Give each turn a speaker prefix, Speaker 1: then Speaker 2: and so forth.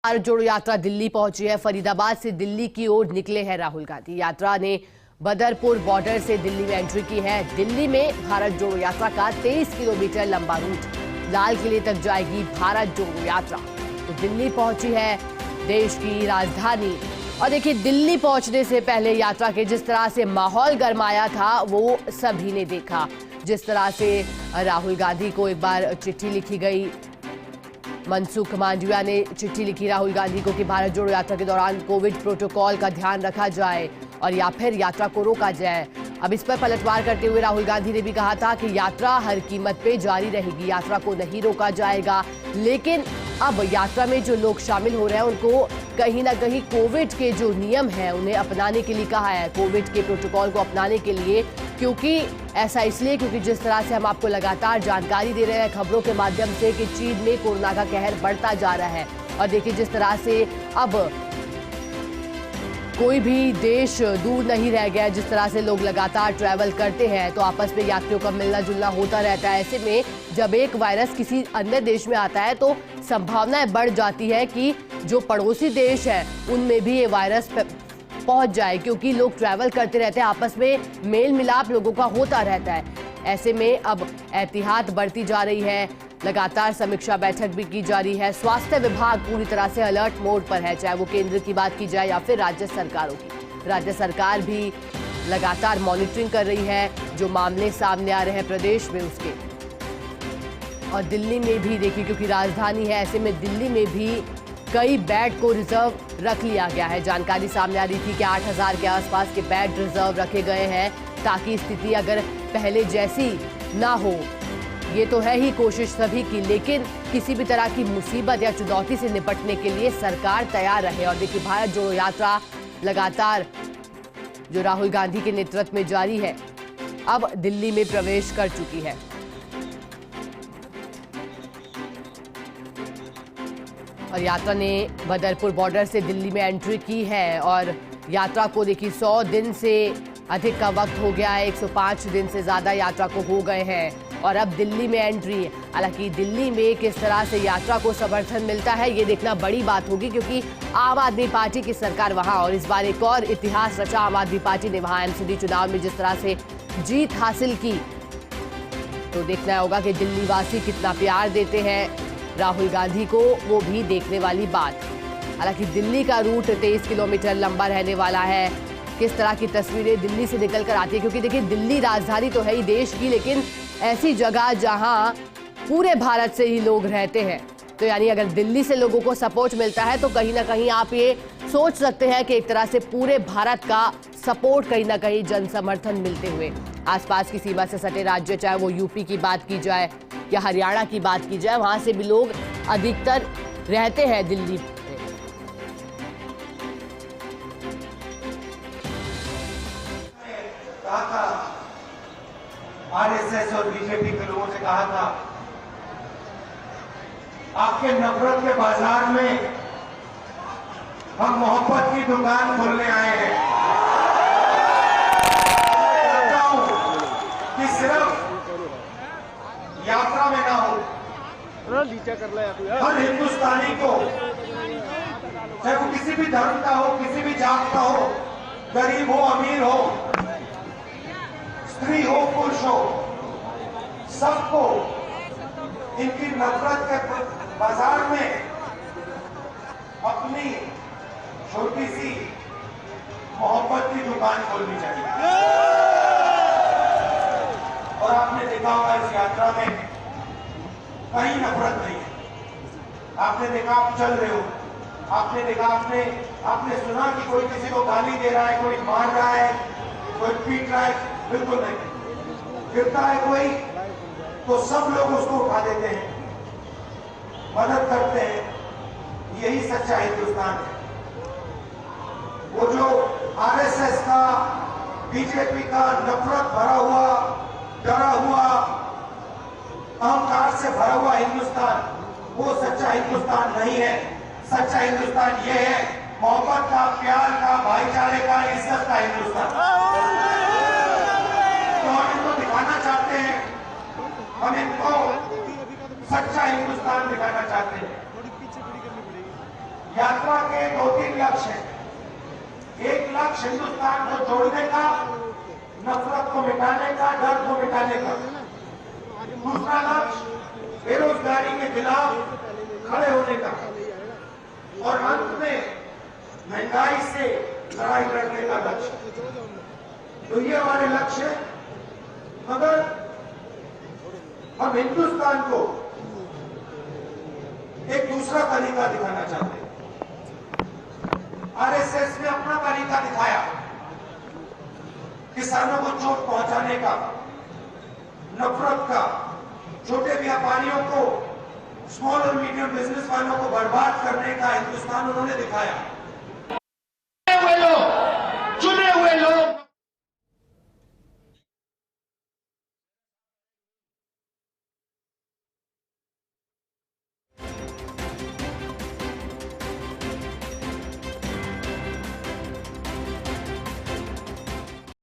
Speaker 1: भारत जोड़ो यात्रा दिल्ली पहुंची है। फरीदाबाद से दिल्ली की ओर निकले हैं राहुल गांधी। यात्रा ने बदरपुर बॉर्डर से दिल्ली में एंट्री की है। दिल्ली में भारत जोड़ो यात्रा का 23 किलोमीटर लंबा रूट लाल किले तक जाएगी। भारत जोड़ो यात्रा तो दिल्ली पहुंची है, देश की राजधानी। और देखिए, दिल्ली पहुंचने से पहले यात्रा के जिस तरह से माहौल गरमाया था वो सभी ने देखा। जिस तरह से राहुल गांधी को एक बार चिट्ठी लिखी गई, मनसुख मांडविया ने चिट्ठी लिखी राहुल गांधी को कि भारत जोड़ो यात्रा के दौरान कोविड प्रोटोकॉल का ध्यान रखा जाए और या फिर यात्रा को रोका जाए। अब इस पर पलटवार करते हुए राहुल गांधी ने भी कहा था कि यात्रा हर कीमत पे जारी रहेगी, यात्रा को नहीं रोका जाएगा। लेकिन अब यात्रा में जो लोग शामिल हो रहे हैं उनको कहीं ना कहीं कोविड के जो नियम हैं उन्हें अपनाने के लिए कहा है, कोविड के प्रोटोकॉल को अपनाने के लिए। क्योंकि ऐसा इसलिए क्योंकि जिस तरह से हम आपको लगातार जानकारी दे रहे हैं खबरों के माध्यम से कि चीन में कोरोना का कहर बढ़ता जा रहा है। और देखिए, जिस तरह से अब कोई भी देश दूर नहीं रह गया, जिस तरह से लोग लगातार ट्रैवल करते हैं तो आपस में यात्रियों का मिलना जुलना होता रहता है। ऐसे में जब एक वायरस किसी अन्य देश में आता है तो संभावनाएं बढ़ जाती है कि जो पड़ोसी देश है उनमें भी ये वायरस पहुंच जाए, क्योंकि लोग ट्रैवल करते रहते हैं, आपस में मेल मिलाप लोगों का होता रहता है। ऐसे में अब एहतियात बढ़ती जा रही है, लगातार समीक्षा बैठक भी की जा रही है। स्वास्थ्य विभाग पूरी तरह से अलर्ट मोड पर है, चाहे वो केंद्र की बात की जाए या फिर राज्य सरकारों की। राज्य सरकार भी लगातार मॉनिटरिंग कर रही है जो मामले सामने आ रहे हैं प्रदेश में उसके। और दिल्ली में भी देखिए, क्योंकि राजधानी है, ऐसे में दिल्ली में भी कई बेड को रिजर्व रख लिया गया है। जानकारी सामने आ रही थी कि 8000 के आसपास के बेड रिजर्व रखे गए हैं ताकि स्थिति अगर पहले जैसी ना हो। ये तो है ही कोशिश सभी की, लेकिन किसी भी तरह की मुसीबत या चुनौती से निपटने के लिए सरकार तैयार रहे। और देखिए, भारत जोड़ो यात्रा लगातार जो राहुल गांधी के नेतृत्व में जारी है अब दिल्ली में प्रवेश कर चुकी है। और यात्रा ने बदरपुर बॉर्डर से दिल्ली में एंट्री की है। और यात्रा को देखिए 100 दिन से अधिक का वक्त हो गया है, 105 दिन से ज्यादा यात्रा को हो गए हैं और अब दिल्ली में एंट्री है। हालांकि दिल्ली में किस तरह से यात्रा को समर्थन मिलता है ये देखना बड़ी बात होगी, क्योंकि आम आदमी पार्टी की सरकार वहां, और इस बार एक और इतिहास रचा आम आदमी पार्टी ने वहां एमसीडी चुनाव में जिस तरह से जीत हासिल की। तो देखना होगा कि दिल्ली वासी कितना प्यार देते हैं राहुल गांधी को, वो भी देखने वाली बात। हालांकि दिल्ली का रूट 23 किलोमीटर लंबा रहने वाला है। किस तरह की तस्वीरें दिल्ली से निकल कर आती है, क्योंकि देखिए, दिल्ली राजधानी तो है ही देश की, लेकिन ऐसी जगह जहां पूरे भारत से ही लोग रहते हैं। तो यानी अगर दिल्ली से लोगों को सपोर्ट मिलता है तो कहीं ना कहीं आप ये सोच सकते हैं कि एक तरह से पूरे भारत का सपोर्ट कहीं ना कहीं जन समर्थन मिलते हुए आसपास की सीमा से सटे राज्य, चाहे वो यूपी की बात की जाए या हरियाणा की बात की जाए, वहां से भी लोग अधिकतर रहते हैं दिल्ली में।
Speaker 2: कहा था आरएसएस और बीजेपी के लोगों से कहा था, आपके नफरत के बाजार में हम मोहब्बत की दुकान खोलने आए हैं। चाहता हूं कि सिर्फ यात्रा में ना हो, हर हिंदुस्तानी को, चाहे वो किसी भी धर्म का हो, किसी भी जात का हो, गरीब हो अमीर हो, स्त्री हो पुरुष हो, सबको इनकी नफरत के बाजार में अपनी छोटी सी मोहब्बत की दुकान खोलनी चाहिए। और आपने देखा होगा इस यात्रा में कहीं नफरत नहीं है। आपने देखा, आप चल रहे हो, आपने देखा, आपने सुना कि कोई किसी को गाली दे रहा है, कोई मार रहा है, कोई पीट रहा है, बिल्कुल नहीं। गिरता है कोई तो सब लोग उसको उठा देते हैं, मदद करते हैं। यही सच्चा हिंदुस्तान है। वो जो आरएसएस का, बीजेपी का नफरत भरा हुआ, डरा हुआ, अहंकार से भरा हुआ हिंदुस्तान, वो सच्चा हिंदुस्तान नहीं है। सच्चा हिंदुस्तान ये है मोहब्बत का, प्यार का, भाईचारे का, इज्जत का हिंदुस्तान। तो हम इनको दिखाना चाहते हैं, हम इनको सच्चा हिंदुस्तान दिखाना चाहते हैं। यात्रा के 2-3 लक्ष्य हैं। एक लक्ष्य हिंदुस्तान को जोड़ने का, नफरत को मिटाने का, डर को मिटाने का। दूसरा लक्ष्य बेरोजगारी के खिलाफ खड़े होने का, और अंत में महंगाई से लड़ाई लड़ने का लक्ष्य। तो ये हमारे लक्ष्य है। मगर हम हिंदुस्तान को एक दूसरा तरीका दिखाना चाहते हैं। आरएसएस ने अपना तरीका दिखाया, किसानों को चोट पहुंचाने का, नफरत का, छोटे व्यापारियों को, स्मॉल और मीडियम बिजनेस वालों को बर्बाद करने का हिंदुस्तान उन्होंने दिखाया।